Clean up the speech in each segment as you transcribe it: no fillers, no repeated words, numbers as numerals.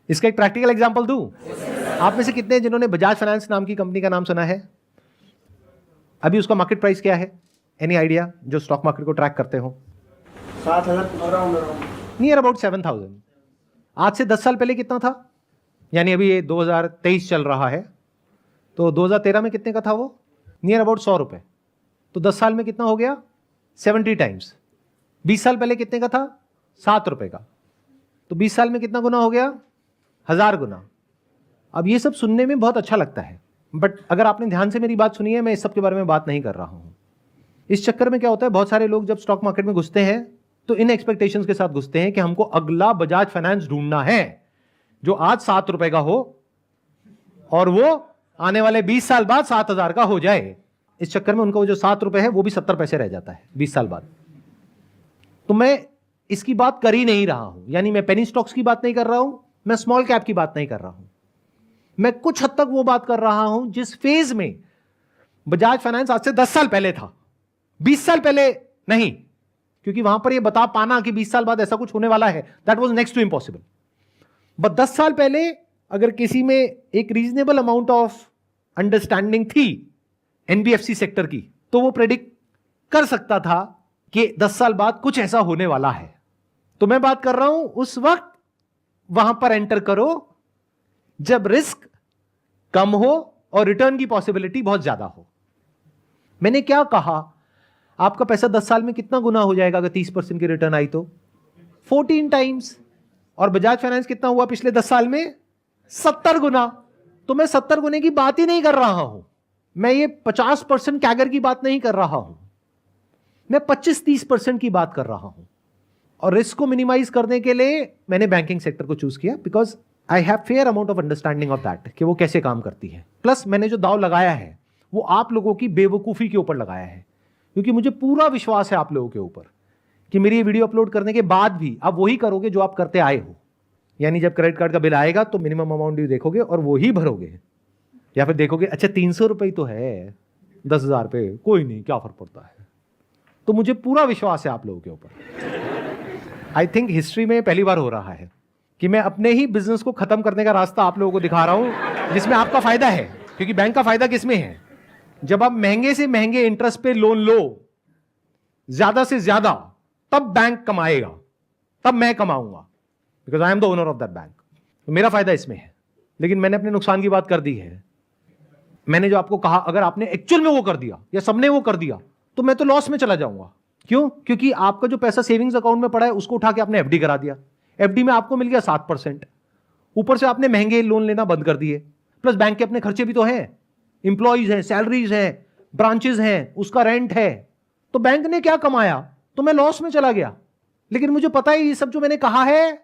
इसका एक practical example दूं? आप में से कितने हैं जिन्होंने बजाज फाइनेंस नाम की कंपनी का नाम सुना है? अभी उसका मार्केट प्राइस क्या है? Any idea? जो स्टॉक मार्केट को ट्रैक करते हो। 7,000 नियर अबाउट 7,000। आज से 10 साल पहले कितना था? यानी अभी ये 2023 चल रहा है, तो 2013 में कितने का था वो? नियर अबाउट 100 रुपए। तो 10 साल में कितना हो गया? 70 टाइम्स। 20 साल पहले कितने का था? 7 रुपए का। तो 20 साल में कितना गुना हो गया? 1000 गुना। अब ये सब सुनने में बहुत अच्छा लगता है, बट अगर आपने ध्यान से मेरी बात सुनी है, मैं इस सब के बारे में बात नहीं कर रहा हूं। इस चक्कर में क्या होता है, बहुत सारे लोग जब स्टॉक मार्केट में घुसते हैं तो इन एक्सपेक्टेशंस के साथ घुसते हैं कि हमको अगला बजाज फाइनेंस ढूंढना है जो आज 7 रुपए का हो और वो आने वाले 20 साल बाद 7,000 का हो जाए। इस चक्कर में उनका वो जो 7 रुपए है वो भी 70 पैसे रह जाता है 20 साल बाद। तो मैं इसकी बात कर ही नहीं रहा हूं, यानी मैं पेनी स्टॉक्स की बात नहीं कर रहा हूं, मैं स्मॉल कैप की बात नहीं कर रहा हूं। मैं कुछ हद तक वो बात कर रहा हूं जिस फेज में बजाज फाइनेंस आज से 10 साल पहले था, 20 साल पहले नहीं, क्योंकि वहां पर ये बता पाना कि 20 साल बाद ऐसा कुछ होने वाला है, that was next to impossible. But 10 साल पहले अगर किसी में एक रीजनेबल अमाउंट ऑफ अंडरस्टैंडिंग थी एनबीएफसी सेक्टर की, तो वो प्रेडिक्ट कर सकता था कि 10 साल बाद कुछ ऐसा होने वाला है। तो मैं बात कर रहा हूं उस वक्त वहां पर एंटर करो जब रिस्क कम हो और रिटर्न की पॉसिबिलिटी बहुत ज्यादा हो। मैंने क्या कहा? आपका पैसा 10 साल में कितना गुना हो जाएगा अगर 30% की रिटर्न आई तो? 14 टाइम्स। और बजाज फाइनेंस कितना हुआ पिछले 10 साल में? 70 गुना। तो मैं 70 गुने की बात ही नहीं कर रहा हूं, मैं ये 50% कैगर की बात नहीं कर रहा हूं, मैं 25-30% की बात कर रहा हूं। और रिस्क को मिनिमाइज करने के लिए मैंने बैंकिंग सेक्टर को चूज किया, because I have fair amount of understanding of that कि वो कैसे काम करती है। प्लस मैंने जो दाव लगाया है वो आप लोगों की बेवकूफी के ऊपर लगाया है, क्योंकि मुझे पूरा विश्वास है आप लोगों के ऊपर कि मेरी ये वीडियो अपलोड करने के बाद भी आप वही करोगे जो आप करते आए हो। यानी जब क्रेडिट कार्ड का बिल आएगा तो मिनिमम अमाउंट ड्यू देखोगे और वो ही भरोगे, या फिर देखोगे अच्छा 300 रुपये तो है 10,000 पे, कोई नहीं, क्या फर्क पड़ता है। तो मुझे पूरा विश्वास है आप लोगों के ऊपर। आई थिंक हिस्ट्री में पहली बार हो रहा है कि मैं अपने ही बिजनेस को खत्म करने का रास्ता आप लोगों को दिखा रहा हूं, जिसमें आपका फायदा है। क्योंकि बैंक का फायदा किसमें है? जब आप महंगे से महंगे इंटरेस्ट पे लोन लो ज्यादा से ज्यादा, तब बैंक कमाएगा, तब मैं कमाऊंगा, because I am the owner of that bank. तो मेरा फायदा इसमें है। लेकिन मैंने अपने नुकसान की बात कर दी है। मैंने जो आपको कहा, अगर आपने एक्चुअल में वो कर दिया या सबने वो कर दिया तो मैं तो लॉस में चला जाऊंगा। क्यों? क्योंकि आपका जो पैसा सेविंग्स अकाउंट में पड़ा है उसको उठा के आपने एफडी करा दिया। एफडी में आपको मिल गया 7%, ऊपर से आपने महंगे लोन लेना बंद कर दिए। प्लस बैंक के अपने खर्चे भी तो हैं, इंप्लॉइज हैं, सैलरीज हैं, ब्रांचेज हैं, उसका रेंट है। तो बैंक ने क्या कमाया? तो मैं लॉस में चला गया। लेकिन मुझे पता है ये सब जो मैंने कहा है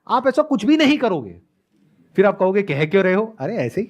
आप ऐसा कुछ भी नहीं करोगे। फिर आप कहोगे कह क्यों रहे हो? अरे ऐसे ही।